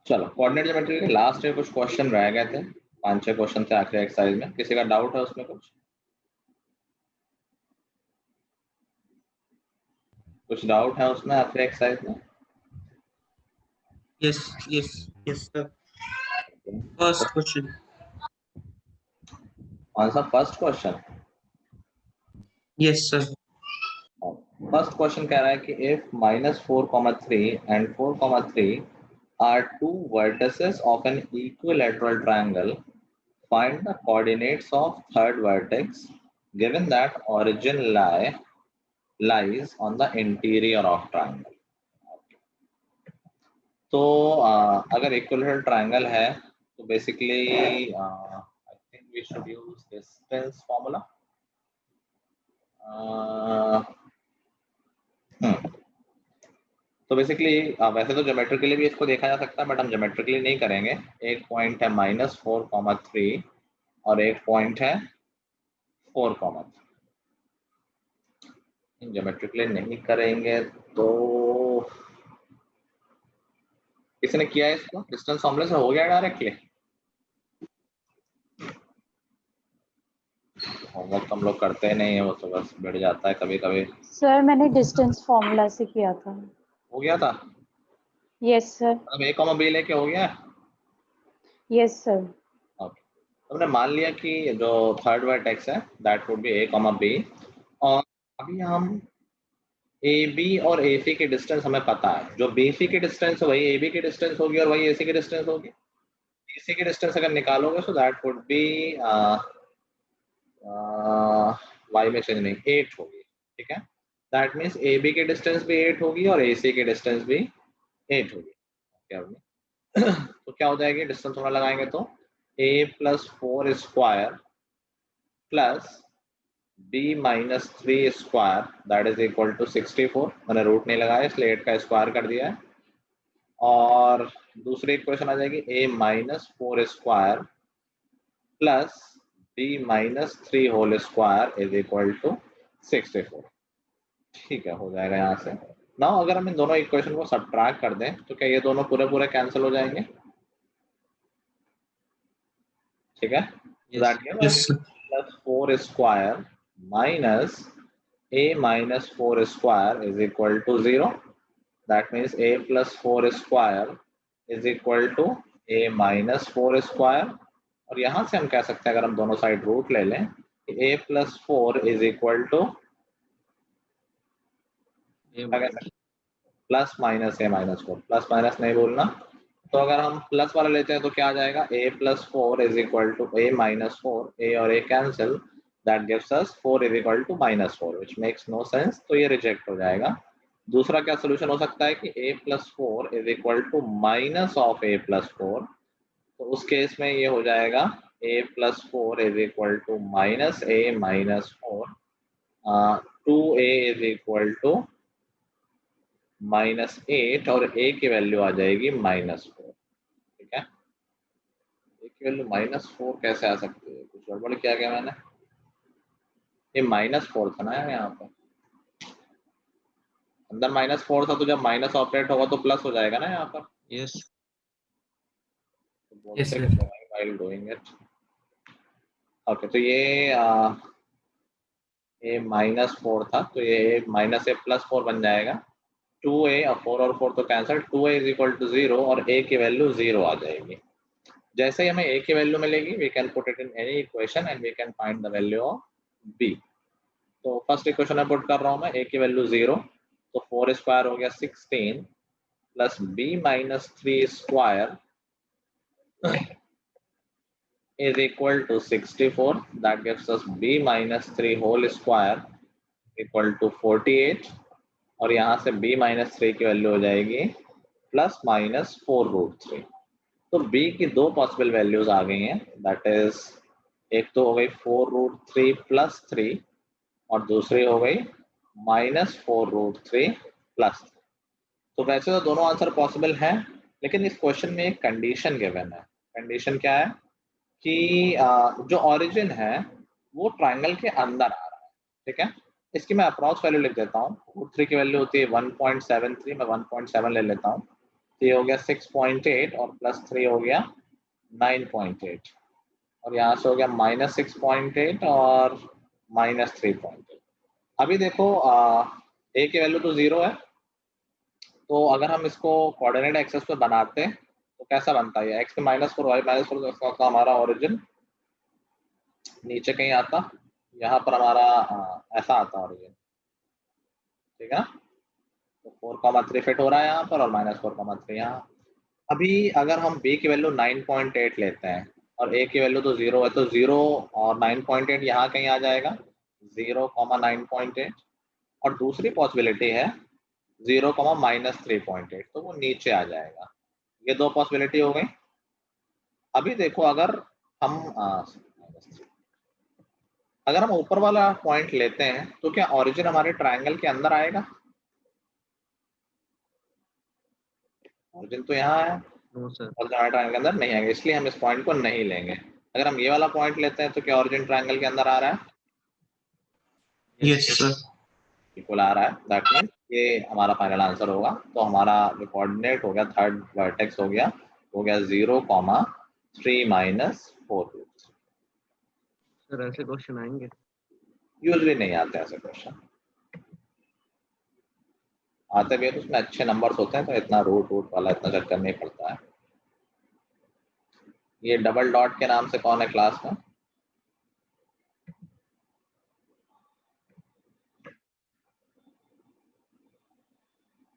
चलो coordinate geometry के last में कुछ क्वेश्चन रह गए थे, 5-6 क्वेश्चन थे आखिरी एक्सरसाइज में। किसी का डाउट है उसमें? कुछ डाउट है उसमें आखिरी एक्सरसाइज में? Yes, yes, yes, sir. First question. कौन सा first question? Yes, sir. First question कह रहा है कि if -4,3 and 4,3 are two vertices of an equilateral triangle, find the coordinates of third vertex given that origin lies on the interior of triangle. तो अगर equilateral triangle है तो basically I think we should use distance formula. तो basically वैसे तो geometrically भी इसको देखा जा सकता है, बट हम ज्योमेट्रिकली नहीं करेंगे। एक पॉइंट है -4,3 और एक पॉइंट है 4,3। ज्योमेट्रिकली नहीं करेंगे तो किसने किया है इसको? डिस्टेंस फॉर्मूले से हो गया डायरेक्टली? होमवर्क हम लोग करते नहीं है, वो तो बस बढ़ जाता है कभी कभी। सर मैंने डिस्टेंस फॉर्मूला से किया था। हो गया था? Yes sir. अब a कॉमा b लेके हो गया? Yes sir. ओके, हमने मान लिया कि जो थर्ड वर्टेक्स है that would be a comma b, और अभी हम AB और AC की डिस्टेंस हमें पता है। जो BC की डिस्टेंस है वही AB की डिस्टेंस होगी और वही AC की डिस्टेंस होगी। AC की डिस्टेंस अगर निकालोगे तो दैट वुड बी y में चेंज नहीं 8 होगी, ठीक है। दैट मीन्स AB की डिस्टेंस भी 8 होगी और AC की डिस्टेंस भी 8 होगी। क्या होगी? तो क्या हो जाएगी? डिस्टेंस थोड़ा लगाएंगे तो a + 4 square plus b - 3 square that is equal to 64। मैंने रूट नहीं लगाया इसलिए 8 का स्क्वायर कर दिया है। और दूसरी इक्वेशन आ जाएगी a - 4 square plus b - 3 whole square is equal to 64। ठीक है, हो जाएगा यहाँ से। नाउ अगर हम इन दोनों इक्वेशन को सब्ट्रैक्ट कर दें तो क्या ये दोनों पूरे पूरे कैंसिल हो जाएंगे? ठीक है, Yes, yes, sir. +4 square minus a - 4 square is equal to 0। That means a + 4 square is equal to a - 4 square. और यहाँ से हम कह सकते हैं, अगर हम दोनों साइड रूट ले लें, a + 4 is equal two plus minus a - 4। Plus minus नहीं बोलना। तो अगर हम प्लस वाला लेते हैं तो क्या आ जाएगा? a + 4 is equal to a - 4, a और a cancel, that gives us 4 is equal to -4 which makes no sense, तो ये रिजेक्ट हो जाएगा। दूसरा क्या सोल्यूशन हो सकता है कि a + 4 is equal to minus of a + 4। तो उस केस में ये हो जाएगा a + 4 is equal to -a - 4, 2a is equal to -8 और a की वैल्यू आ जाएगी -4। ठीक है, a की वैल्यू -4 कैसे आ सकती है? कुछ गड़बड़ किया गया मैंने? ये -4 था ना यहाँ पर, अंदर -4 था, तो जब माइनस ऑपरेट होगा तो प्लस हो जाएगा ना यहाँ पर। Yes. तो बोलते Yes, sir. while doing it. Okay, तो ये -4 था, तो ये -a + 4 बन जाएगा। 2a और 4 और 4 तो cancel, 2a is equal to 0 और a की वैल्यू 0 आ जाएगी। जैसे ही हमें a की वैल्यू मिलेगी, we can put it in any equation and we can find the value of b। तो फर्स्ट इक्वेशन में पुट कर रहा हूँ मैं, a की वैल्यू 0, तो 4 स्क्वायर हो गया 16 plus b - 3 square is equal to 64, that gives us b - 3 whole square equal to 48, और यहाँ से b - 3 की वैल्यू हो जाएगी ±4√3। तो b की दो पॉसिबल वैल्यूज आ गई हैं, दैट इज एक तो हो गई 4√3 + 3 और दूसरी हो गई -4√3 + 3। तो वैसे तो दोनों आंसर पॉसिबल हैं, लेकिन इस क्वेश्चन में एक कंडीशन गिवन है। कंडीशन क्या है कि जो ओरिजिन है वो ट्राइंगल के अंदर आ रहा है। ठीक है, इसकी मैं अप्रॉक्स वैल्यू लिख देता हूँ। √3 की वैल्यू होती है 1.73, मैं 1.7 ले लेता हूँ। तो ये हो गया 6.8 और प्लस 3 हो गया 9.8 और यहाँ से हो गया -6.8 और -3.8। अभी देखो a की वैल्यू तो 0 है, तो अगर हम इसको कोऑर्डिनेट एक्सेस पे बनाते हैं तो कैसा बनता है? x पे -4 y -4 का हमारा ओरिजिन नीचे कहीं आता, यहाँ पर हमारा ऐसा आता ओरिजिन, ठीक है ना? तो 4,3 फिट हो रहा है यहाँ पर और -4,3 यहाँ। अभी अगर हम b की वैल्यू 9.8 लेते हैं और a की वैल्यू तो 0 है, तो 0 और 9.8 यहाँ कहीं आ जाएगा, 0, 9.8। और दूसरी पॉसिबिलिटी है 0, -3.8, तो वो नीचे आ जाएगा। ये दो पॉसिबिलिटी हो गई। अभी देखो अगर हम ऊपर वाला पॉइंट लेते हैं तो क्या ओरिजिन हमारे ट्रायंगल के अंदर आएगा? ओरिजिन तो यहाँ है नो सर। और ट्रायंगल के अंदर नहीं आएगा, इसलिए हम इस पॉइंट को नहीं लेंगे। अगर हम ये वाला पॉइंट लेते हैं तो क्या ओरिजिन ट्रायंगल के अंदर आ रहा है? Yes sir. बिल्कुल आ रहा है। दैट मीन्स ये हमारा फाइनल आंसर होगा। तो हमारा जो कोऑर्डिनेट हो गया, थर्ड वर्टेक्स हो गया 0, 3 - 4। सर ऐसे क्वेश्चन आएंगे? यूजली नहीं आते ऐसे क्वेश्चन, आते भी है तो उसमें अच्छे नंबर्स होते हैं, तो इतना रूट वाला इतना चक्कर नहीं पड़ता है। ये डबल डॉट के नाम से कौन है क्लास में?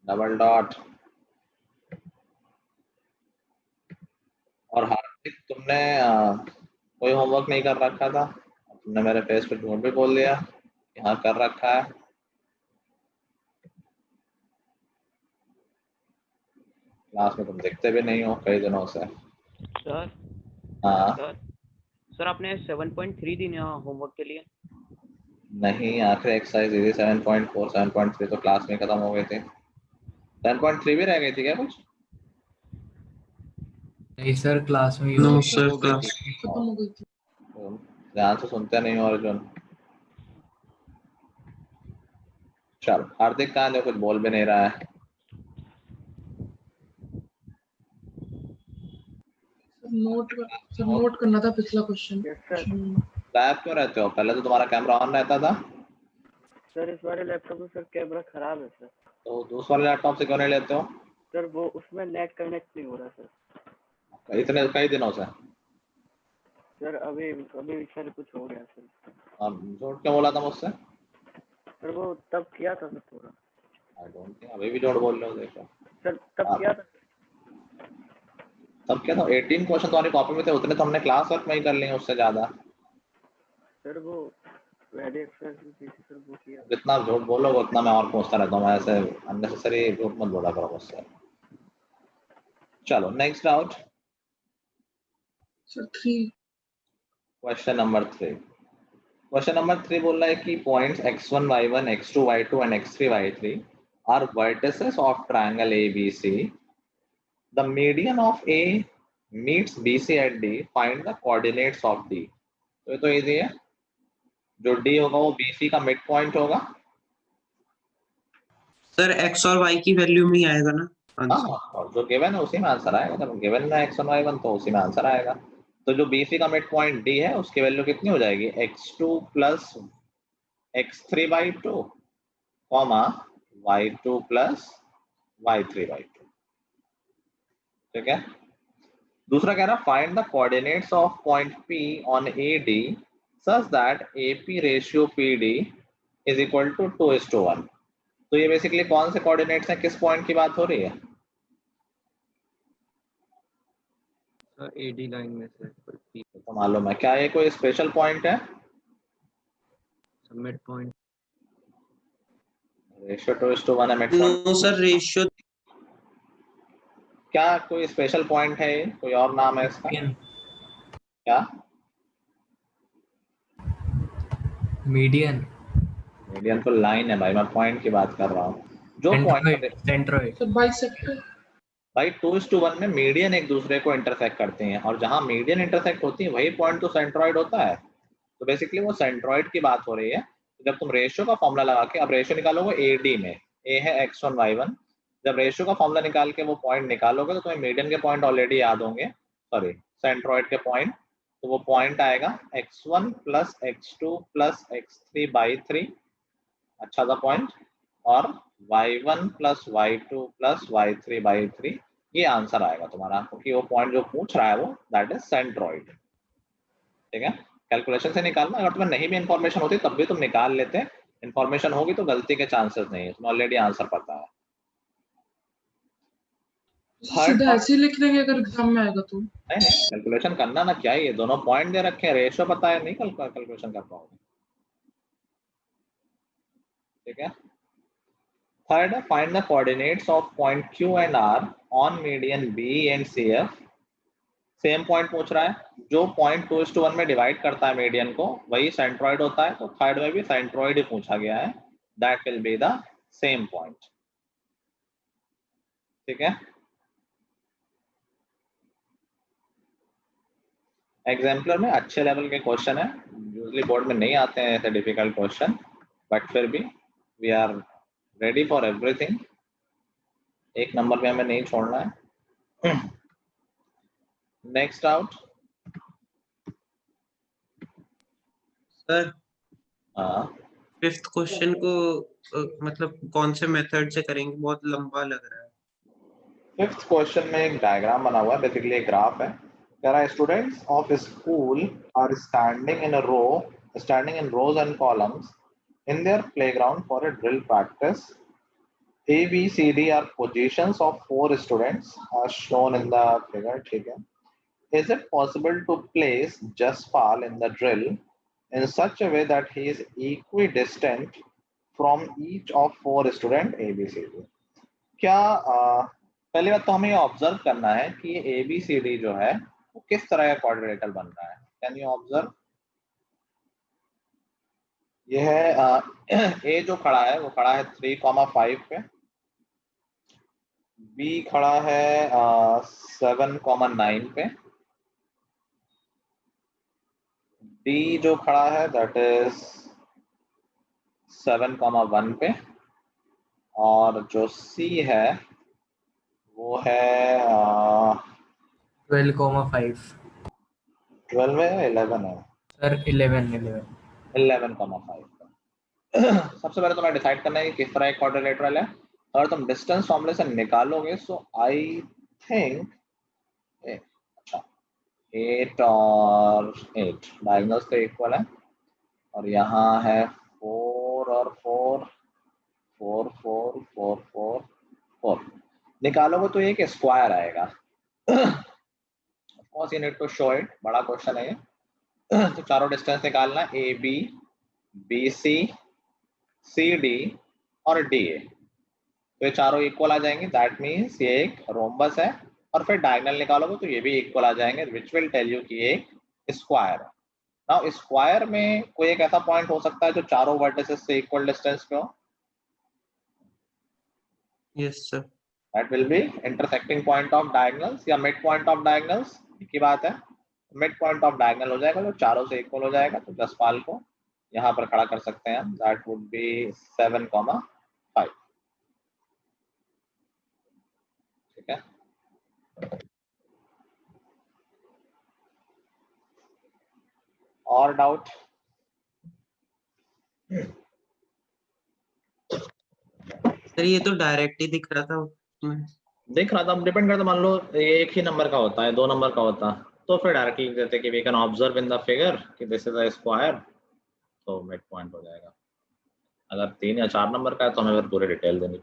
Double dot. और हार्दिक, तुमने कोई होमवर्क नहीं कर रखा था? तुमने मेरे फेस पे झूठ भी बोल दिया, यहाँ कर रखा है। क्लास में तुम दिखते भी नहीं हो कई दिनों से। सर हाँ सर आपने 7.3 दी ना होमवर्क के लिए? नहीं, आखिरी एक्सरसाइज दी थी 7.4, 7.3 तो क्लास में खत्म हो गई थी। 7.3 भी रह गई थी क्या कुछ? नहीं सर, क्लास में नो यूज सर, क्लास खत्म हो गई थी। ध्यान से सुनते नहीं हो अर्जुन। चल हार्दिक कहाँ है? कुछ बोल भी नहीं रहा है। नोट करना था पिछला क्वेश्चन। गायब क्यों रहते हो? पहले तो तुम्हारा कैमरा ऑन रहता था। सर इस वाले लैपटॉप में सर कैमरा खराब है सर। तो दूसरे वाले लैपटॉप से क्यों नहीं लेते हो? सर वो उसमें नेट कनेक्ट नहीं हो रहा सर। इतने कई दिनों से। सर अभी सर कुछ हो गया सर। अब झूठ क्यों बोला था मुझसे? सर वो तब किया था सर पूरा। आई डोंट थिंक अभी भी झूठ बोल रहे हो। देखो सर तब किया था। तब क्या था? 18 क्वेश्चन तुम्हारी कॉपी में थे, उतने तो हमने क्लास वर्क में ही कर लिए, उससे ज्यादा। सर वो पहले सर वो किया। जितना झूठ बोलोगे उतना मैं और पूछता रहता हूँ। मैं ऐसे अननेसेसरी झूठ मत बोला करो मुझसे। चलो next doubt. Sir 3। Question number 3। Question number 3 बोल रहा है कि points x1, y1, x2, y2 and x3, y3 are vertices of triangle ABC. The median of A meets BC at D. Find the coordinates of D. तो ये तो easy है। जो D होगा वो BC का मिड पॉइंट होगा। Sir x और वाई की वैल्यू में ही आएगा ना आंसर? हाँ, और जो गिवन है उसी में आंसर आएगा। जब गिवन है x1, y1 तो उसी में आंसर आएगा। तो जो BC का मिड पॉइंट D है उसकी वैल्यू कितनी हो जाएगी? x2 plus x3/2 comma y2 plus y3/2। ठीक है। दूसरा कह रहा find the coordinates of point P on AD such that AP ratio PD is equal to 2:1। तो ये बेसिकली कौन से कोऑर्डिनेट्स हैं? किस पॉइंट की बात हो रही है? सर एडी लाइन में से तो मालूम है क्या ये कोई स्पेशल पॉइंट है? Mid point. रेशियो 2:1 है mid point. No sir, ratio क्या कोई स्पेशल पॉइंट है? कोई और नाम है इसका? क्या? मीडियन। मीडियन तो लाइन है भाई, मैं पॉइंट की बात कर रहा हूँ। जो पॉइंट सेंट्रोइड। Sir bisector. भाई 2:1 में मीडियन एक दूसरे को इंटरसेक्ट करते हैं और जहां मीडियन इंटरसेक्ट होती है वही पॉइंट तो सेंट्रॉइड होता है। तो बेसिकली वो सेंट्रॉइड की बात हो रही है। तो जब तुम रेशियो का फॉर्मूला लगा के अब रेशियो निकालोगे AD में, A है x1 y1, जब रेशियो का फॉर्मूला निकाल के वो पॉइंट निकालोगे तो तुम्हें मीडियन के पॉइंट ऑलरेडी याद होंगे, सॉरी सेंट्रोइड के पॉइंट, तो वो पॉइंट आएगा x1 plus x2 plus x3 by 3, अच्छा सा पॉइंट, और y1 plus y2 plus y3 by 3, ये आंसर आएगा तुम्हारा, क्योंकि वो पॉइंट जो पूछ रहा है वो दैट इज सेंट्रोइड। ठीक है, कैलकुलेशन से निकालना, अगर तुम्हें नहीं भी इंफॉर्मेशन होती तब भी तुम निकाल लेते, इंफॉर्मेशन होगी तो गलती के चांसेस नहीं है, तुम्हें ऑलरेडी आंसर पता है। सीधा ऐसे ही लिख देंगे अगर एग्जाम में आएगा तो। नहीं कैलकुलेशन करना ना, क्या है, दोनों पॉइंट दे रखे हैं, रेशियो पता है, नहीं कैलकुलेशन कर पाओगे। ठीक है, third, find the coordinates of point Q and R on median B and CF। Same point पूछ रहा है, जो पॉइंट 2:1 में डिवाइड करता है मीडियन को वही सेंट्रोइड होता है, तो थर्ड में भी सेंट्रोइड ही पूछा गया है, that will be the same point. ठीक है, एग्जाम्पलर में अच्छे लेवल के क्वेश्चन है, यूजली बोर्ड में नहीं आते हैं ऐसे डिफिकल्ट क्वेश्चन, बट फिर भी we are ready for everything, एक नंबर पे हमें नहीं छोड़ना है। Next out. सर हाँ, 5th क्वेश्चन को मतलब कौन से मेथड से करेंगे, बहुत लंबा लग रहा है। फिफ्थ क्वेश्चन में एक डायग्राम बना हुआ है, बेसिकली एक ग्राफ है, कह रहा है students of school are standing in rows and columns in their playground for a drill practice. A, B, C, D are positions of 4 students as shown in the figure. ठीक है, is it possible to place Jaspal in the drill in such a way that he is equidistant from each of 4 students A, B, C, D? क्या पहली बात तो हमें ये observe करना है कि ये ABCD जो है वो किस तरह का क्वाड्रिलेटरल बन रहा है। कैन यू ऑब्जर्व, ये है A जो खड़ा है वो खड़ा है 3,5 पे, B खड़ा है 7,9 पे, D जो खड़ा है दैट इज 7,1 पे, और जो C है वो है 12,5 12 में 11 है, सर 11 11,5 पे। सबसे पहले तुम्हें डिसाइड करना है कि किस तरह एक क्वाड्रिलेटरल है, अगर तुम डिस्टेंस फॉर्मूले से निकालोगे सो आई थिंक, अच्छा 8 और 8 डायगोनल्स तो इक्वल है, और यहाँ है 4 और 4, 4 4 4 4 4, निकालोगे तो एक स्क्वायर आएगा। Of course you need to show it, बड़ा क्वेश्चन है ये। तो चारों डिस्टेंस निकालना, A B, B C, C D और डी ए, तो ये चारों इक्वल आ जाएंगे, दैट मीन्स ये एक रोम्बस है, और फिर डायगोनल निकालोगे तो ये भी इक्वल आ जाएंगे, विच विल टेल यू कि एक स्क्वायर है। नाउ स्क्वायर में कोई एक ऐसा पॉइंट हो सकता है जो चारों वर्टिसेस से इक्वल डिस्टेंस पे हो, yes sir. That will be intersecting point of diagonals या मिड पॉइंट ऑफ डायगोनल्स, एक ही बात है, मिड पॉइंट ऑफ डायगोनल हो जाएगा जो चारों से इक्वल हो जाएगा, तो जसपाल को यहाँ पर खड़ा कर सकते हैं हम, दैट वुड बी 7,5। ठीक है, और डाउट? सर ये तो डायरेक्ट ही दिख रहा था उसमें। देख रहा था, डिपेंड करता, मान लो ये एक ही नंबर का होता है, 2 नंबर का होता तो फिर डायरेक्टली लिख देते कि we can observe in the figure कि दिस इज अ स्क्वायर, तो मिड पॉइंट हो जाएगा। अगर 3 या 4 नंबर का है तो हमें फिर पूरी डिटेल देनी।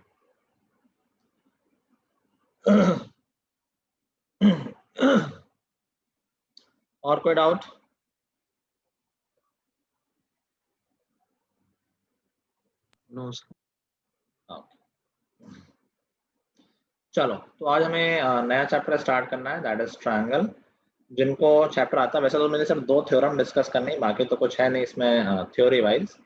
और कोई डाउट? No sir. चलो, तो आज हमें नया चैप्टर स्टार्ट करना है, दैट इज ट्रायंगल। जिनको चैप्टर आता है, वैसे तो मैंने सिर्फ 2 थ्योरम डिस्कस करनी है, बाकी तो कुछ है नहीं इसमें थ्योरी वाइज।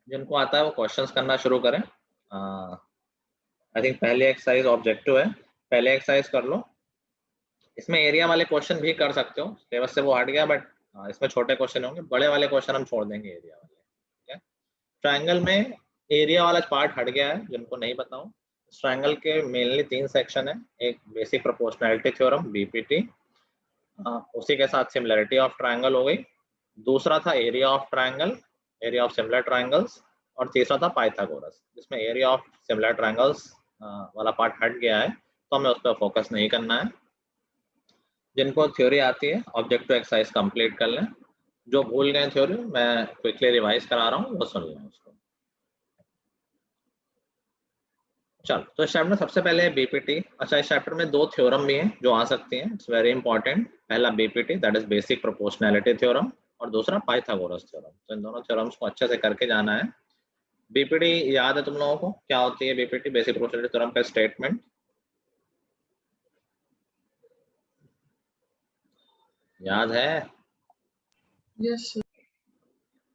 जिनको आता है वो क्वेश्चंस करना शुरू करें। आई थिंक पहले एक्सरसाइज ऑब्जेक्टिव है, पहले एक्सरसाइज कर लो। इसमें एरिया वाले क्वेश्चन भी कर सकते हो, सिलेबस से वो हट गया, बट इसमें छोटे क्वेश्चन होंगे, बड़े वाले क्वेश्चन हम छोड़ देंगे एरिया वाले। ठीक है, ट्रायंगल में एरिया वाला पार्ट हट गया है, जिनको नहीं बताऊं। ट्रायंगल के मेनली 3 सेक्शन है, एक बेसिक प्रोपोर्शनैलिटी थ्योरम बीपीटी, उसी के साथ सिमिलरिटी ऑफ ट्रायंगल हो गई, दूसरा था area of triangle, area of similar triangles, और तीसरा था पाइथागोरस, जिसमें एरिया ऑफ सिमिलर ट्रायंगल्स वाला पार्ट हट गया है, तो हमें उस पर फोकस नहीं करना है। जिनको थ्योरी आती है ऑब्जेक्टिव एक्सरसाइज कंप्लीट कर लें, जो भूल गए थ्योरी मैं क्विकली रिवाइज करा रहा हूँ, वो सुन लें उसको। चलो, तो इस चैप्टर में सबसे पहले है बीपीटी। अच्छा, इस चैप्टर में 2 थ्योरम भी हैं जो आ सकती हैं, इट्स वेरी इंपॉर्टेंट। पहला BPT, that is basic proportionality theorem, और दूसरा पाइथागोरस थ्योरम। तो इन दोनों थ्योरम्स को अच्छे से करके जाना है। बीपीटी याद है तुम लोगों को, क्या होती है बीपीटी? बेसिक प्रोपोर्शनैलिटी थ्योरम का स्टेटमेंट याद है? Yes sir.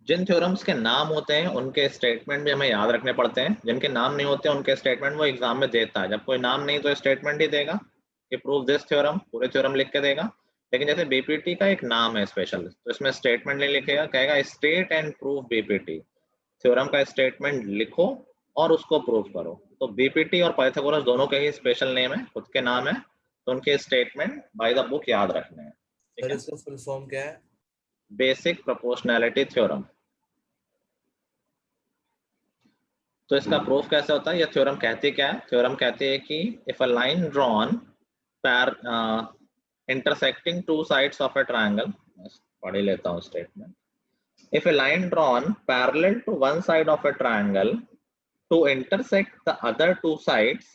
जिन थ्योरम्स के नाम होते हैं उनके स्टेटमेंट भी हमें याद रखने पड़ते हैं, जिनके नाम नहीं होते उनके स्टेटमेंट वो एग्जाम में देता है। जब कोई नाम नहीं तो स्टेटमेंट ही देगा कि प्रूव दिस थ्योरम, पूरे थ्योरम लिख के देगा। लेकिन जैसे बीपीटी का एक नाम है स्पेशल, तो इसमें स्टेटमेंट नहीं लिखेगा, कहेगा state and prove BPT. Theorem का स्टेटमेंट लिखो और उसको प्रूव करो। तो बीपीटी और पाइथागोरस दोनों के ही स्पेशल नेम है, खुद के नाम है, तो उनके स्टेटमेंट बाय द बुक याद रखने हैं। ठीक है, इसका फुल फॉर्म क्या है? Basic proportionality theorem. तो इसका प्रूफ कैसे होता है? ये थ्योरम कहती क्या है? थ्योरम कहती है कि if a line drawn intersecting two sides of a triangle, पढ़ ही लेता हूँ statement. If a line drawn parallel to one side of a triangle to intersect the other two sides,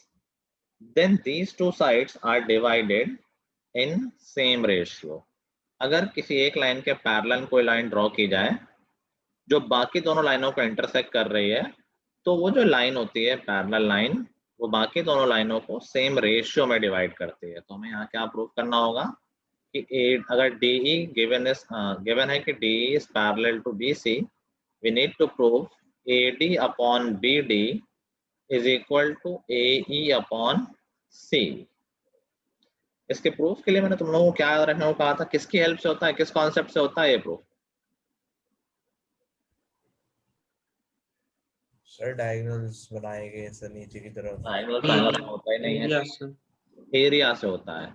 then these two sides are divided in same ratio. अगर किसी एक line के parallel कोई line draw की जाए जो बाकी दोनों लाइनों को इंटरसेक्ट कर रही है, तो वो जो लाइन होती है पैरेलल लाइन, वो बाकी दोनों लाइनों को सेम रेशियो में डिवाइड करती है। तो हमें यहाँ क्या प्रूव करना होगा कि अगर DE गिवन है कि DE is parallel to BC, we need to prove AD upon BD is equal to AE upon C। इसके प्रूफ के लिए मैंने तुम लोगों को क्या रखने को कहा था? किसकी हेल्प से होता है, किस कॉन्सेप्ट से होता है ये प्रूफ? सर डायगोनल्स बनाएंगे सर नीचे की तरफ। ट्रायंगल होता ही नहीं है, एरिया से। एरिया से होता है।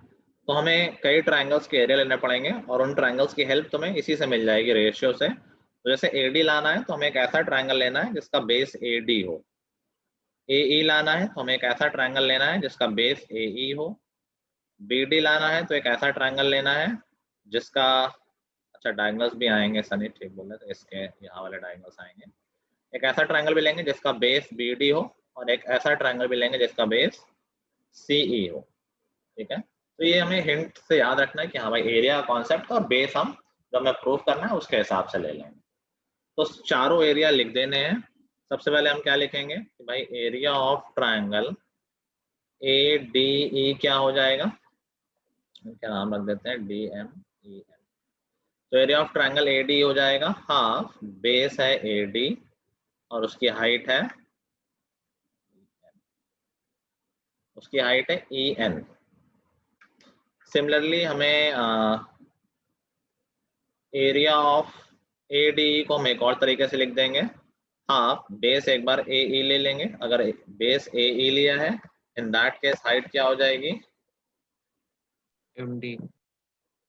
तो हमें कई ट्रायंगल्स के एरिया लेने पड़ेंगे और उन ट्रायंगल्स की हेल्प तुम्हें इसी से मिल जाएगी, रेशियो से। तो जैसे AD लाना है तो हमें एक ऐसा ट्रायंगल लेना है जिसका बेस AD हो। AE लाना है तो हमें एक ऐसा ट्रायंगल लेना है जिसका बेस AE हो। BD लाना है तो एक ऐसा ट्रायंगल लेना है जिसका, अच्छा डायगोनल्स भी आएंगे, सनी ठीक बोल रहे, तो इसके यहाँ वाले डायगोनल्स आएंगे। एक ऐसा ट्रायंगल भी लेंगे जिसका बेस BD हो, और एक ऐसा ट्रायंगल भी लेंगे जिसका बेस CE हो। ठीक है, तो ये हमें हिंट से याद रखना है कि हाँ भाई एरिया का कॉन्सेप्ट और बेस हम जब हमें प्रूफ करना है उसके हिसाब से ले लेंगे। तो चारों एरिया लिख देने हैं। सबसे पहले हम क्या लिखेंगे कि भाई एरिया ऑफ ट्रायंगल ADE क्या हो जाएगा, क्या नाम रख देते हैं, DMEN। तो एरिया ऑफ ट्रायंगल AD हो जाएगा हाफ बेस है AD और उसकी हाइट है EN। सिमिलरली हमें एरिया ऑफ ADE को हम एक और तरीके से लिख देंगे, हाफ बेस एक बार AE ले लेंगे। अगर बेस AE लिया है, इन दैट केस हाइट क्या हो जाएगी, MD।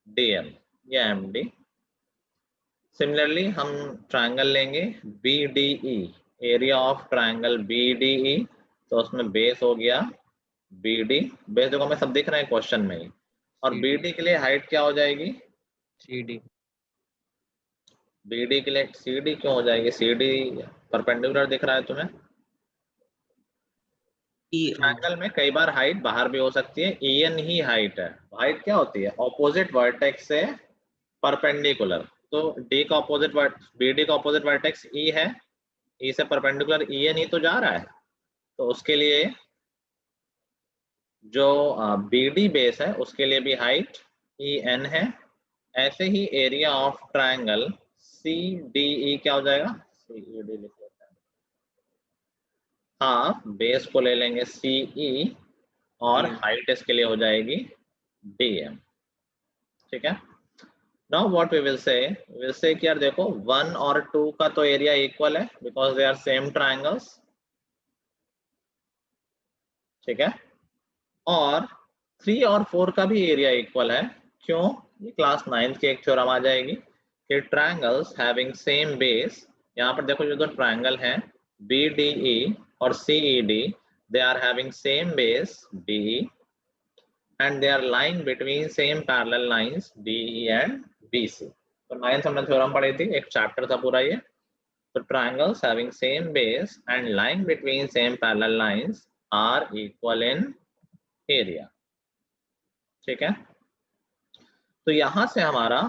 DM या MD। सिमिलरली हम ट्रायंगल लेंगे BDE, area of triangle BDE, तो उसमें बेस हो गया BD, बेस देखो हमें सब दिख रहे हैं क्वेश्चन में ही, और CD। BD के लिए हाइट क्या हो जाएगी, CD। BD के लिए CD क्यों हो जाएगी, CD परपेंडिकुलर दिख रहा है तुम्हें। EN। ट्रायंगल में कई बार हाइट बाहर भी हो सकती है, EN ही हाइट है। हाइट क्या होती है, ऑपोजिट वर्टेक्स से परपेंडिकुलर। तो D का ऑपोजिट BD का ऑपोजिट वर्टेक्स E है, E से परपेंडिकुलर EN ही तो जा रहा है, तो उसके लिए जो BD बेस है उसके लिए भी हाइट EN है। ऐसे ही एरिया ऑफ ट्रायंगल CDE क्या हो जाएगा, CED लिख लेते हैं, हाँ बेस को ले लेंगे CE और हाइट इसके लिए हो जाएगी DM। ठीक है, now what we will say कि यार देखो 1 और 2 का तो एरिया इक्वल है because they are same triangles, ठीक है। और 3 और 4 का भी एरिया इक्वल है। क्यों? ये क्लास 9th की एक थ्योरम आ जाएगी कि ट्रायंगल्स हैविंग सेम बेस, यहाँ पर देखो जो दो ट्रायंगल हैं BDE और CED, they are having same base DE and they are lying between same parallel lines DE and BC। तो 9th हमने थ्योरम पढ़ी थी, एक चैप्टर था पूरा ये। तो triangles having same base and lying between same parallel lines are equal in area। ठीक है, तो यहां से हमारा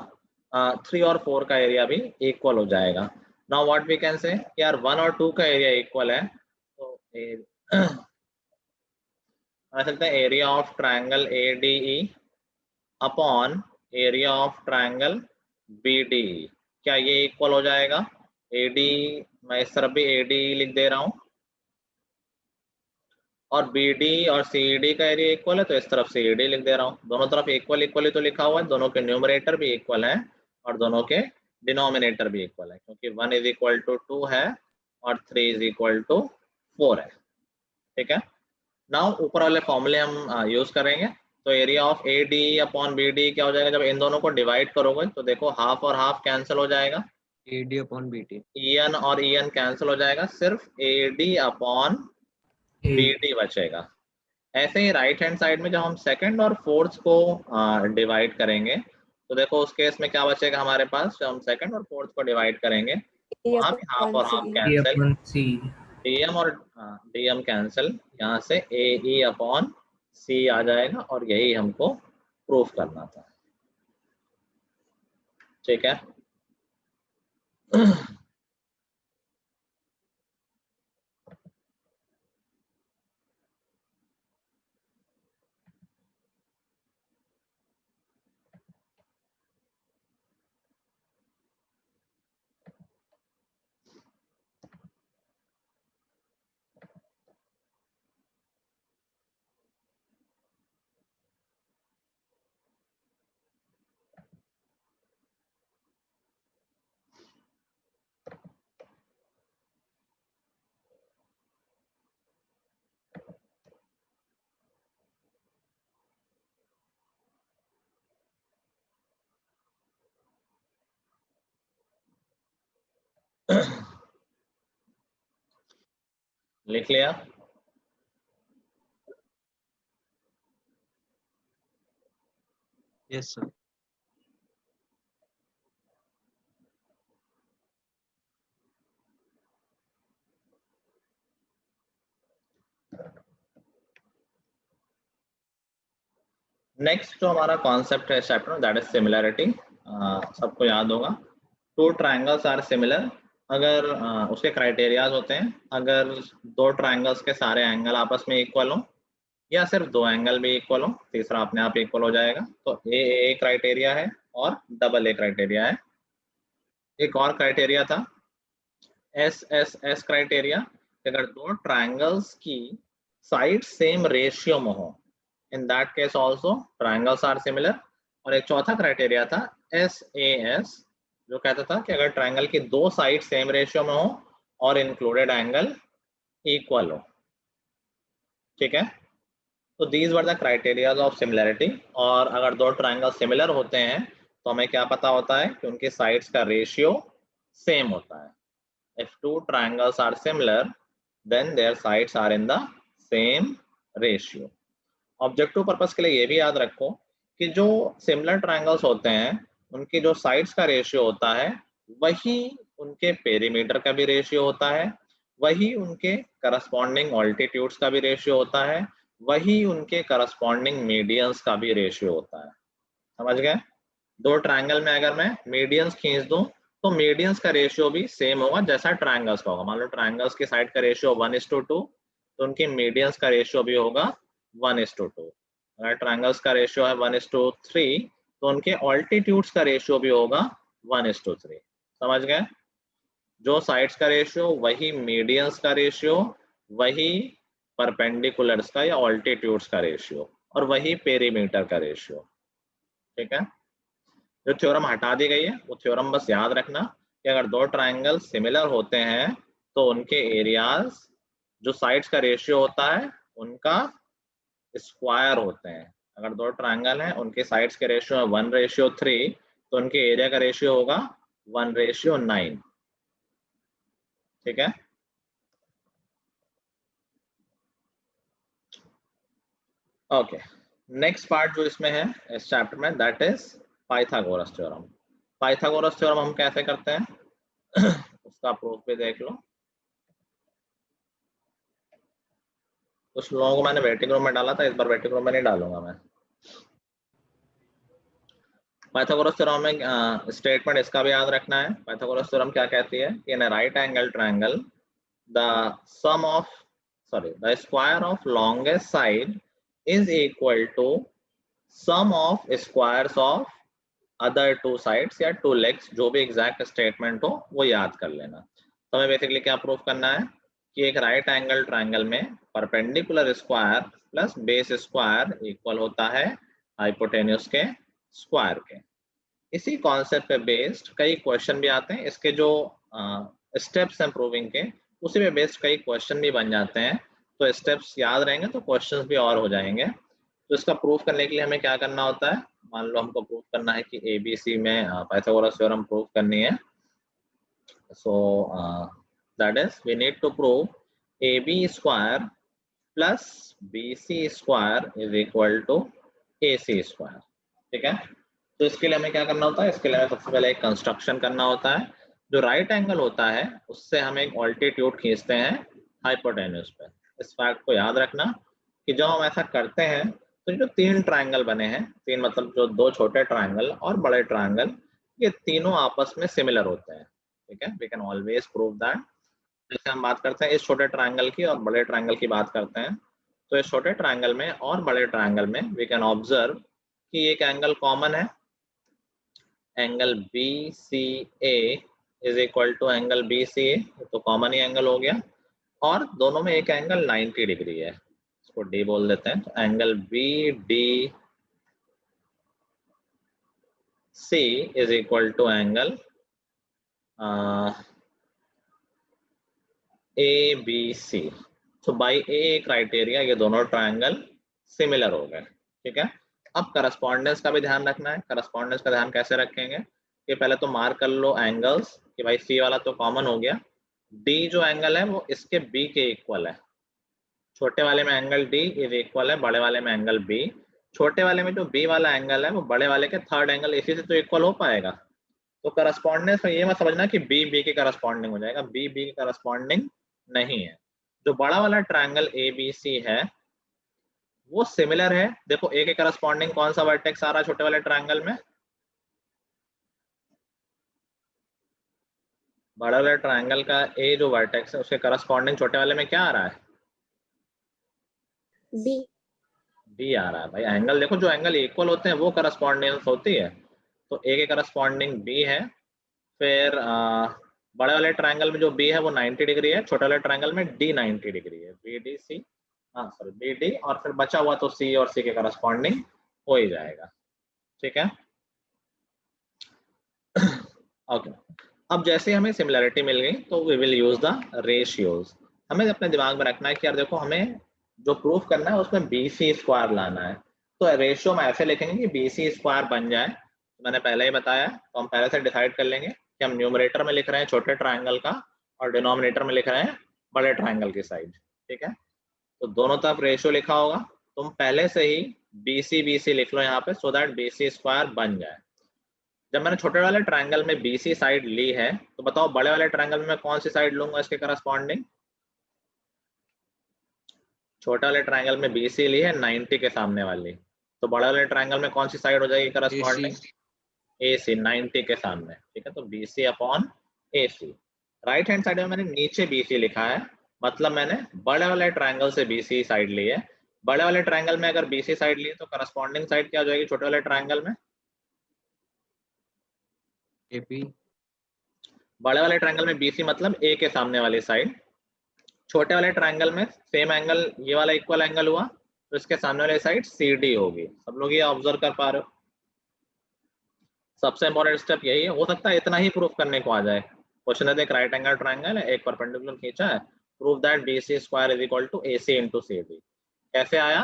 3 और 4 का एरिया भी इक्वल हो जाएगा। Now what we can say, यार 1 और 2 का एरिया इक्वल है, तो आ सकता है area of triangle ADE upon area of triangle BDE। क्या ये इक्वल हो जाएगा? AD, मैं इस तरफ भी ADE लिख दे रहा हूं, और BD और CED का एरिया इक्वल है तो इस तरफ CED लिख दे रहा हूँ। दोनों तरफ इक्वल इक्वल ही तो लिखा हुआ है, दोनों के न्यूमरेटर भी इक्वल है और दोनों के डिनोमिनेटर भी इक्वल है, क्योंकि 1 इज इक्वल टू 2 है और 3 इज इक्वल टू 4 है। ठीक है, नाउ ऊपर वाले फॉर्मूले हम यूज करेंगे। तो area of AD upon BD क्या हो जाएगा? जब इन दोनों को डिवाइड करोगे तो देखो हाफ और हाफ कैंसिल हो जाएगा, AD अपॉन BD, EN और EN कैंसिल हो जाएगा, सिर्फ AD अपॉन BD बचेगा। ऐसे ही राइट हैंड साइड में जब हम सेकंड और फोर्थ को डिवाइड करेंगे तो देखो उस केस में क्या बचेगा हमारे पास, जब हम सेकंड और फोर्थ को डिवाइड करेंगे वहां भी हाफ और हाफ कैंसिल, DM और DM कैंसिल, यहाँ से AE अपॉन C आ जाएगा और यही हमको प्रूफ करना था। ठीक है, लिख लिया। yes sir। नेक्स्ट जो हमारा कॉन्सेप्ट है चैप्टर में दैट इज सिमिलैरिटी। सबको याद होगा टू ट्रायंगल्स आर सिमिलर, अगर उसके क्राइटेरियाज होते हैं, अगर दो ट्रायंगल्स के सारे एंगल आपस में इक्वल हो या सिर्फ दो एंगल भी इक्वल हो, तीसरा अपने आप इक्वल हो जाएगा। तो ए क्राइटेरिया है और डबल ए क्राइटेरिया है। एक और क्राइटेरिया था एस क्राइटेरिया, अगर दो ट्रायंगल्स की साइड सेम रेशियो में हो, in that case also triangles are similar. और एक चौथा क्राइटेरिया था SAS, जो कहता था कि अगर ट्रायंगल की दो साइड सेम रेशियो में हो और इंक्लूडेड एंगल इक्वल हो। ठीक है, तो these were the criterias of similarity. और अगर दो ट्रायंगल सिमिलर होते हैं तो हमें क्या पता होता है कि उनकी साइड्स का रेशियो सेम होता है। If two triangles are similar, then their sides are in the same ratio। Objective purpose के लिए ये भी याद रखो कि जो सिमिलर ट्रायंगल्स होते हैं उनकी जो साइड्स का रेशियो होता है वही उनके पेरीमीटर का भी रेशियो होता है, वही उनके करस्पॉन्डिंग ऑल्टीट्यूड्स का भी रेशियो होता है, वही उनके करस्पॉन्डिंग मीडियंस का भी रेशियो होता है। समझ गए? दो ट्रायंगल में अगर मैं मीडियंस खींच दूं तो मीडियंस का रेशियो भी सेम होगा जैसा ट्रायंगल्स का होगा। मान लो ट्रायंगल्स की साइड का रेशियो 1:2 तो उनकी मीडियंस का रेशियो भी होगा 1:2। अगर ट्रायंगल्स का रेशियो है 1:3 तो उनके ऑल्टीट्यूड्स का रेशियो भी होगा 1:3। समझ गए? जो साइड्स का रेशियो वही मीडियंस का रेशियो, वही परपेंडिकुलर्स का या ऑल्टीट्यूड्स का रेशियो, और वही पेरीमीटर का रेशियो। ठीक है, जो थ्योरम हटा दी गई है वो थ्योरम बस याद रखना कि अगर दो ट्रायंगल सिमिलर होते हैं तो उनके एरियाज जो साइड्स का रेशियो होता है उनका स्क्वायर होते हैं। अगर दो ट्रायंगल हैं उनके साइड्स के रेशियो 1:3 तो उनके एरिया का रेशियो होगा 1:9। ठीक है, ओके। नेक्स्ट पार्ट जो इसमें है इस चैप्टर में, that is Pythagoras theorem. Pythagoras theorem हम कैसे करते हैं उसका प्रूफ भी देख लो। कुछ लोगों को मैंने वेटिंग रूम में डाला था, इस बार वेटिंग रूम में नहीं डालूंगा मैं। पाइथागोरस थ्योरम में स्टेटमेंट इसका भी याद रखना है। पाइथागोरस थ्योरम क्या कहती है कि in a right angle triangle the square of longest side is equal to sum of squares of other two sides या two legs, जो भी एग्जैक्ट स्टेटमेंट हो वो याद कर लेना। तो हमें बेसिकली क्या प्रूफ करना है कि एक राइट एंगल ट्रायंगल में perpendicular square plus base square equal होता है हाइपोटेन्यूस के स्क्वायर के। इसी कॉन्सेप्ट पे बेस्ड कई क्वेश्चन भी आते हैं। इसके जो स्टेप्स हैं प्रूविंग के, उसी पे बेस्ड कई क्वेश्चन भी बन जाते हैं। तो स्टेप्स याद रहेंगे तो क्वेश्चंस भी और हो जाएंगे। तो इसका प्रूफ करने के लिए हमें क्या करना होता है, मान लो हमको प्रूफ करना है कि ABC में पाइथागोरस थ्योरम प्रूफ करनी है। So that is we need to prove AB square plus BC square is equal to AC square. ठीक है, तो इसके लिए हमें क्या करना होता है, इसके लिए हमें सबसे पहले एक कंस्ट्रक्शन करना होता है। जो राइट एंगल होता है उससे हम एक ऑल्टीट्यूड खींचते हैं हाइपोटेन्यूस पे। इस फैक्ट को याद रखना कि जब हम ऐसा करते हैं तो जो तीन ट्रायंगल बने हैं, तीन मतलब जो दो छोटे ट्रायंगल और बड़े ट्रायंगल, ये तीनों आपस में सिमिलर होते हैं। ठीक है, we can always prove that. जैसे हम बात करते हैं इस छोटे ट्रायंगल की और बड़े ट्रायंगल की बात करते हैं, तो इस छोटे ट्रायंगल में और बड़े ट्रायंगल में वी कैन ऑब्जर्व कि एक एंगल कॉमन है, angle BCA is equal to angle BCA, तो कॉमन ही एंगल हो गया। और दोनों में एक एंगल 90 डिग्री है, इसको D बोल देते हैं। तो angle BDC is equal to angle ABC। तो बाई A क्राइटेरिया ये दोनों ट्रायंगल सिमिलर हो गए। ठीक है, अब करस्पॉन्डेंस का भी ध्यान रखना है। करस्पॉन्डेंस का ध्यान कैसे रखेंगे कि पहले तो मार्क कर लो एंगल्स कि भाई C वाला तो कॉमन हो गया, D जो एंगल है वो इसके B के इक्वल है। छोटे वाले में एंगल D इज इक्वल है बड़े वाले में एंगल B। छोटे वाले में जो B वाला एंगल है वो बड़े वाले के थर्ड एंगल AC से तो इक्वल हो पाएगा। तो करस्पॉन्डेंस में ये मत समझना कि B B के करस्पॉन्डिंग हो जाएगा, B B के करस्पॉन्डिंग नहीं है। जो बड़ा वाला ट्रायंगल ABC है वो सिमिलर है। देखो A के करस्पॉन्डिंग कौन सा वर्टेक्स आ रहा है छोटे वाले ट्रायंगल में, बड़ा वाले ट्रायंगल का A जो वर्टेक्स है उसके करस्पॉन्डिंग छोटे वाले में क्या आ रहा है, B आ रहा है। भाई एंगल देखो, जो एंगल इक्वल होते हैं वो करस्पॉन्डेंस होती है। तो A के करस्पॉन्डिंग B है। फिर बड़े वाले ट्रायंगल में जो B है वो 90 डिग्री है, छोटे वाले ट्रायंगल में D 90 डिग्री है, BDC सॉरी BD, और फिर बचा हुआ तो C और C के करस्पॉन्डिंग हो ही जाएगा। ठीक है, ओके। अब जैसे हमें सिमिलरिटी मिल गई तो we will use the ratios. हमें अपने दिमाग में रखना है कि यार देखो हमें जो प्रूफ करना है उसमें BC स्क्वायर लाना है। तो रेशियो में ऐसे लिखेंगे कि BC स्क्वायर बन जाए। तो मैंने पहले ही बताया, तो हम पहले से डिसाइड कर लेंगे कि हम न्यूमरेटर में लिख रहे हैं छोटे ट्रायंगल का और डिनोमिनेटर में लिख रहे हैं बड़े ट्रायंगल की साइड। ठीक है, तो दोनों तरफ रेशियो लिखा होगा। तुम पहले से ही BC लिख लो यहाँ पे, सो दैट BC स्क्वायर बन जाए। जब मैंने छोटे वाले ट्रायंगल में BC साइड ली है तो बताओ बड़े वाले ट्रायंगल में मैं कौन सी साइड लूंगा इसके करस्पॉन्डिंग। छोटे वाले ट्रायंगल में BC ली है 90 के सामने वाली, तो बड़े वाले ट्रायंगल में कौन सी साइड हो जाएगी करस्पॉन्डिंग, AC 90 के सामने। ठीक है, तो BC upon AC। Right hand side में मैंने नीचे BC लिखा है, मतलब मैंने बड़े वाले ट्रायंगल से BC साइड ली है। बड़े वाले ट्रायंगल में अगर BC साइड ली तो करस्पॉन्डिंग साइड क्या हो जाएगी छोटे वाले ट्रायंगल में, AB। बड़े वाले ट्रायंगल में BC मतलब A के सामने वाली साइड। छोटे वाले ट्रायंगल में सेम एंगल, ये वाला इक्वल एंगल हुआ तो इसके सामने वाली साइड CD होगी। सब लोग ये ऑब्जर्व कर पा रहे हो। सबसे इंपॉर्टेंट स्टेप यही है। हो सकता है इतना ही प्रूफ करने को आ जाए। क्वेश्चन है, एक राइट एंगल ट्रायंगल है, एक परपेंडिकुलर खींचा है, prove that BC square is equal to AC into CD। कैसे आया,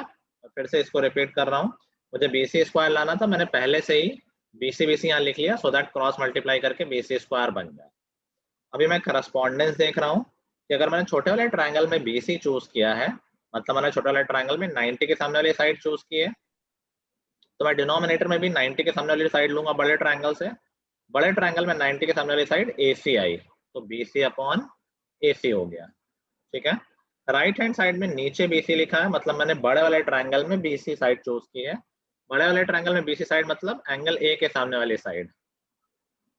फिर से इसको रिपीट कर रहा हूँ, मुझे BC स्क्वायर लाना था, मैंने पहले से ही BC यहाँ लिख लिया, सो दैट क्रॉस मल्टीप्लाई करके BC स्क्वायर बन जाए। अभी मैं करस्पॉन्डेंस देख रहा हूँ कि अगर मैंने छोटे वाले ट्रायंगल में BC चूज किया है, मतलब मैंने छोटे वाले ट्रायंगल में 90 के सामने वाली साइड चूज की है, तो मैं डिनोमिनेटर में भी 90 के सामने वाली साइड लूंगा बड़े ट्रायंगल से। बड़े ट्रायंगल में 90 के सामने वाली साइड AC आई, तो BC अपॉन AC हो गया। ठीक है, राइट हैंड साइड में नीचे BC लिखा है, मतलब मैंने बड़े वाले ट्रायंगल में BC साइड चूज की है। बड़े वाले ट्रायंगल में BC साइड मतलब एंगल A के सामने वाली साइड,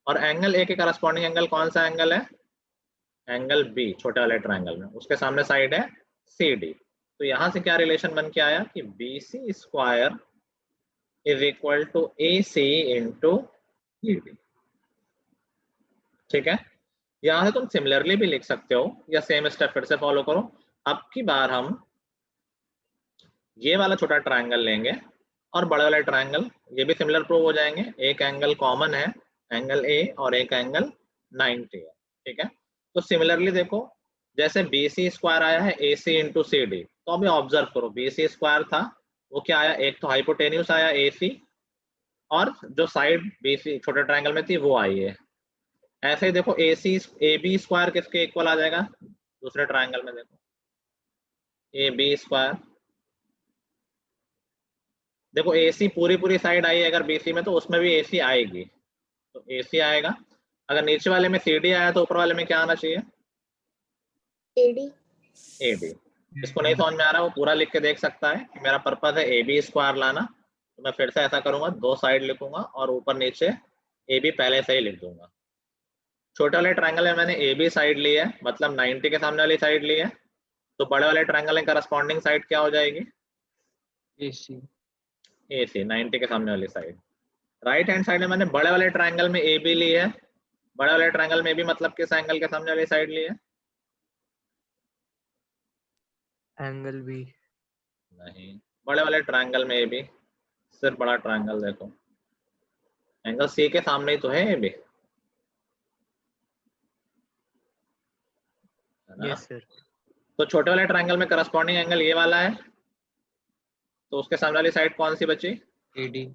और एंगल A के करस्पॉन्डिंग एंगल कौन सा एंगल है? एंगल B छोटे वाले ट्रायंगल में, उसके सामने साइड है CD। तो यहां से क्या रिलेशन बन के आया कि BC square is equal to AC into CD। ठीक है, यहां से तुम सिमिलरली भी लिख सकते हो, या सेम स्टेप फिर से फॉलो करो। अब की बार हम ये वाला छोटा ट्रायंगल लेंगे और बड़े वाले ट्रायंगल ये भी सिमिलर प्रूव हो जाएंगे। एक एंगल कॉमन है, एंगल A, और एक एंगल 90 है। ठीक है, तो सिमिलरली देखो, जैसे BC स्क्वायर आया है AC इंटू CD, तो अभी ऑब्जर्व करो, BC स्क्वायर था वो क्या आया, एक तो हाइपोटेन्यूस आया AC, और जो साइड BC छोटे ट्रायंगल में थी वो आई है। ऐसे ही देखो AB स्क्वायर किसके इक्वल आ जाएगा दूसरे ट्रायंगल में, देखो AB स्क्वायर, देखो AC पूरी साइड आई है अगर BC में, तो उसमें भी AC आएगी, तो AC आएगा। अगर नीचे वाले में CD आया तो ऊपर वाले में क्या आना चाहिए? AD। इसको नहीं समझ में आ रहा वो पूरा लिख के देख सकता है कि मेरा पर्पस है AB स्क्वायर लाना, तो मैं फिर से ऐसा करूंगा, दो साइड लिखूंगा और ऊपर नीचे AB पहले से ही लिख दूंगा। छोटे वाले ट्रायंगल में मैंने AB साइड ली है, मतलब 90 के सामने वाली साइड ली है, तो बड़े वाले ट्रायंगल में करस्पॉन्डिंग साइड क्या हो जाएगी? AC 90 के सामने वाली साइड। राइट हैंड साइड में मैंने बड़े वाले ट्रायंगल में AB ली है, बड़े वाले ट्रायंगल में भी मतलब किस एंगल के सामने वाली साइड ली है? Angle B। नहीं, बड़े वाले ट्रायंगल में AB, सिर्फ बड़ा ट्रायंगल देखो, एंगल C के सामने ही तो है AB, है ना? Yes sir. तो छोटे वाले ट्रायंगल में करस्पॉन्डिंग एंगल ये वाला है, तो उसके सामने वाली साइड कौन सी बची? AD।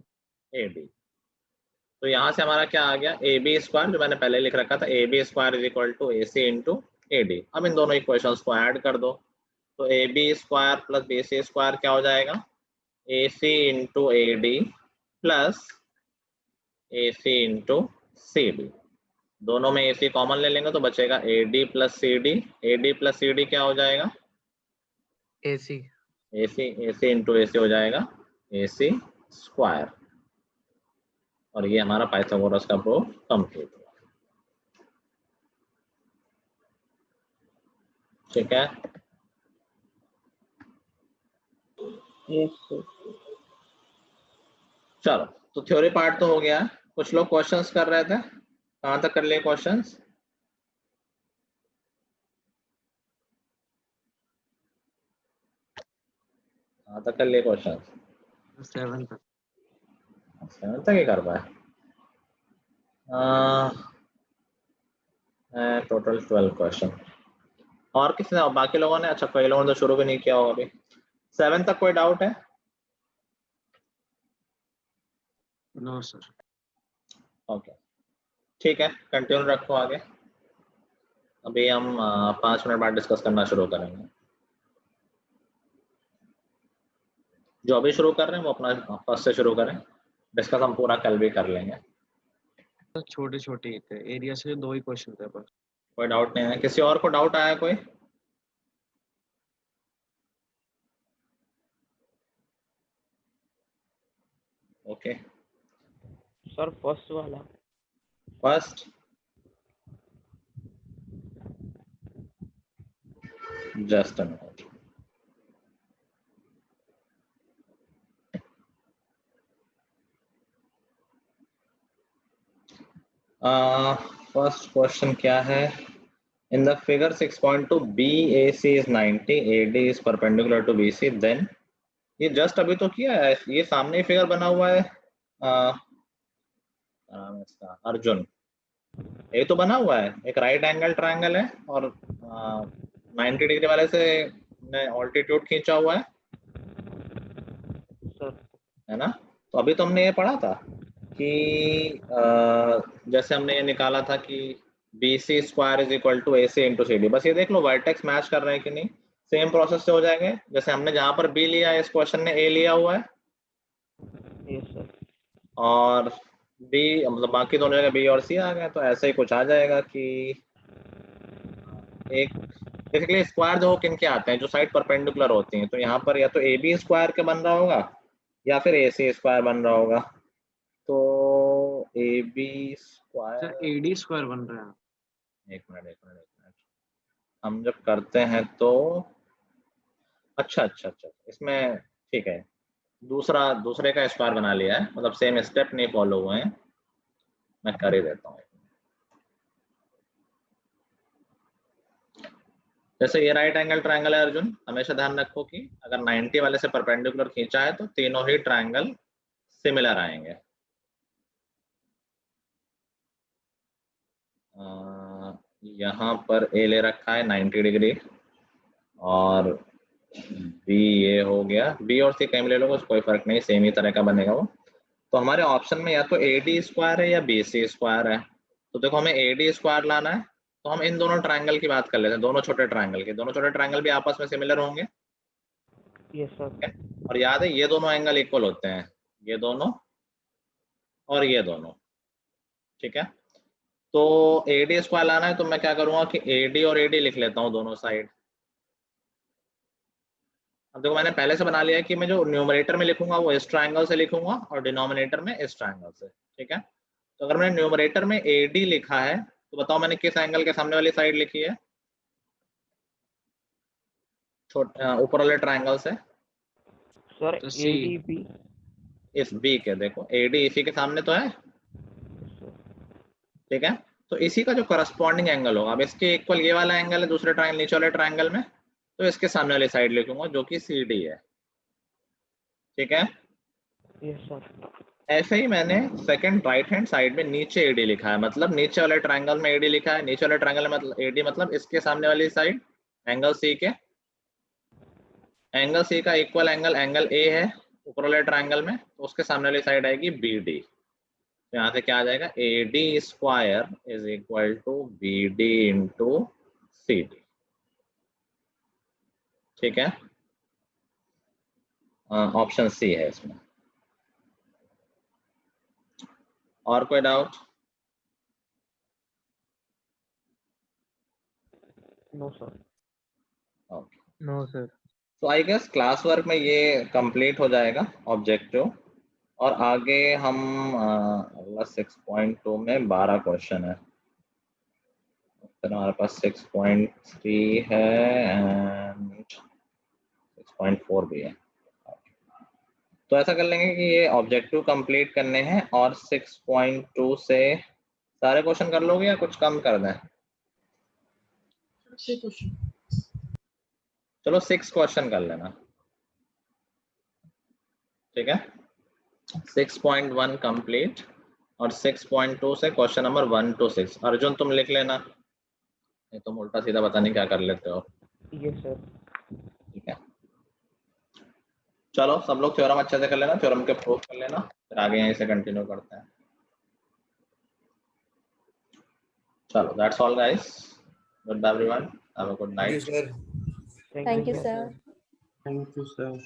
तो यहाँ से हमारा क्या आ गया, AB स्क्वायर, जो मैंने पहले लिख रखा था, AB square is equal to AC into AD। अब इन दोनों इक्वेशंस को ऐड कर दो, तो AB square plus BC square क्या हो जाएगा? AC into AD plus AC into CD। दोनों में AC कॉमन ले लेंगे तो बचेगा AD plus CD। AD plus CD क्या हो जाएगा? AC। AC इंटू AC हो जाएगा AC स्क्वायर, और ये हमारा पाइथागोरस का प्रूफ कंप्लीट हुआ। ठीक है, चलो तो थ्योरी पार्ट तो हो गया। कुछ लोग क्वेश्चंस कर रहे थे, कहाँ तक कर लिए क्वेश्चंस? कहाँ तक कर लिए क्वेश्चंस? 7 तक। 7 तक ही कर पाए? Total 12 question. और किसी ने, बाकी लोगों ने? अच्छा, कई लोगों ने तो शुरू भी नहीं किया होगा अभी। 7 तक कोई डाउट है? No sir. ओके, ठीक है, कंटिन्यू रखो आगे। अभी हम 5 मिनट बाद डिस्कस करना शुरू करेंगे। जो अभी शुरू कर रहे हैं वो अपना फर्स्ट से शुरू करें, डिस्कस हम पूरा कल भी कर लेंगे। छोटे छोटे ही थे, एरिया से 2 ही क्वेश्चन थे बस। कोई डाउट नहीं है? किसी और को डाउट आया कोई? ओके, सर फर्स्ट वाला। First just a minute. First question क्या है? In the figure 6.2, BAC is 90, AD is perpendicular to BC, then ये जस्ट अभी तो किया है, ये सामने ही फिगर बना हुआ है, नाम इसका अर्जुन, ये तो बना हुआ है, एक राइट एंगल ट्रायंगल है और 90 डिग्री वाले से ऑल्टीट्यूड खींचा हुआ है। है ना। तो अभी तो हमने ये पढ़ा था कि जैसे हमने ये निकाला था कि BC square is equal to AC into CD। बस ये देख लो वर्टेक्स मैच कर रहे हैं कि नहीं, सेम प्रोसेस से हो जाएंगे। जैसे हमने जहां पर B लिया है, इस क्वेश्चन ने A लिया हुआ है, यस सर। और B मतलब बाकी दोनों जगह B और C आ गए, तो ऐसे ही कुछ आ जाएगा कि एक बेसिकली स्क्वायर जो किन के आते हैं, जो साइड परपेंडिकुलर होती हैं, तो यहाँ पर या तो AB स्क्वायर के बन रहा होगा या फिर AC स्क्वायर बन रहा होगा। तो AB square, sir AD square बन रहा है। एक मिनट हम जब करते हैं तो अच्छा, इसमें ठीक है, दूसरे का स्क्वायर बना लिया है, मतलब सेम स्टेप नहीं फॉलो हुए हैं। मैं कर ही देता हूँ। जैसे ये राइट एंगल ट्रायंगल है अर्जुन, हमेशा ध्यान रखो कि अगर 90 वाले से परपेंडिकुलर खींचा है तो तीनों ही ट्रायंगल सिमिलर आएंगे। यहाँ पर A ले रखा है 90 डिग्री, और B ये हो गया, B और C कहीं ले लोगे कोई फर्क नहीं, सेम ही तरह का बनेगा वो। तो हमारे ऑप्शन में या तो AD स्क्वायर है या BC स्क्वायर है। तो देखो हमें AD स्क्वायर लाना है, तो हम इन दोनों ट्रायंगल की बात कर लेते हैं, दोनों छोटे ट्रायंगल भी आपस में सिमिलर होंगे। Yes sir. और याद है ये दोनों एंगल इक्वल होते हैं, ये दोनों और ये दोनों, ठीक है। तो AD स्क्वायर लाना है, तो मैं क्या करूंगा कि AD और AD लिख लेता हूँ दोनों साइड। अब देखो मैंने पहले से बना लिया है कि मैं जो न्यूमरेटर में लिखूंगा वो इस ट्रायंगल से लिखूंगा और डिनोमिनेटर में इस ट्रायंगल से, ठीक है। तो अगर मैंने न्यूमरेटर में AD लिखा है, तो बताओ मैंने किस एंगल के सामने वाली साइड लिखी है, ऊपर वाले ट्रायंगल से। सर तो C। ADB। इस B के, देखो AD इसी के सामने तो है, ठीक है। तो इसी का जो करस्पॉन्डिंग एंगल होगा, अब इसके इक्वल ये वाला एंगल है दूसरे ट्रायंगल, नीचे वाले ट्रायंगल में, तो इसके सामने वाली साइड लिखूंगा जो कि CD है, ठीक है। Yes sir. ऐसे ही मैंने सेकंड राइट हैंड साइड में नीचे AD लिखा है, मतलब नीचे वाले ट्रायंगल में AD लिखा है, नीचे वाले ट्रायंगल में मतलब AD मतलब इसके सामने वाली साइड एंगल C के, एंगल C का इक्वल एंगल A है ऊपर वाले ट्रायंगल में, तो उसके सामने वाली साइड आएगी BD। तो यहाँ से क्या आ जाएगा, AD square is equal to BD into CD, ठीक है। ऑप्शन C है इसमें। और कोई doubt? No sir. Okay, no sir. तो आई गेस क्लास वर्क में ये कंप्लीट हो जाएगा ऑब्जेक्टिव, और आगे हम अगला 6.2 में 12 क्वेश्चन है, फिर हमारे पास 6.3 है एंड 6.4 भी है। तो ऐसा कर लेंगे कि ये ऑब्जेक्टिव कंप्लीट करने हैं, और 6.2 से सारे क्वेश्चन कर लोगे या कुछ कम कर दें? चलो 6 क्वेश्चन कर लेना, ठीक है। 6.1 कंप्लीट, और 6.2 से क्वेश्चन नंबर 1 to 6। अर्जुन तुम लिख लेना, नहीं तुम उल्टा सीधा पता नहीं क्या कर लेते हो, यस सर। ठीक है। चलो सब लोग थ्योरम अच्छे से कर लेना, थ्योरम के प्रूफ कर लेना, फिर आगे यहीं से कंटिन्यू करते हैं। चलो that's all guys, good bye everyone, have a good thank you night. Sir. Thank you sir. Thank you sir.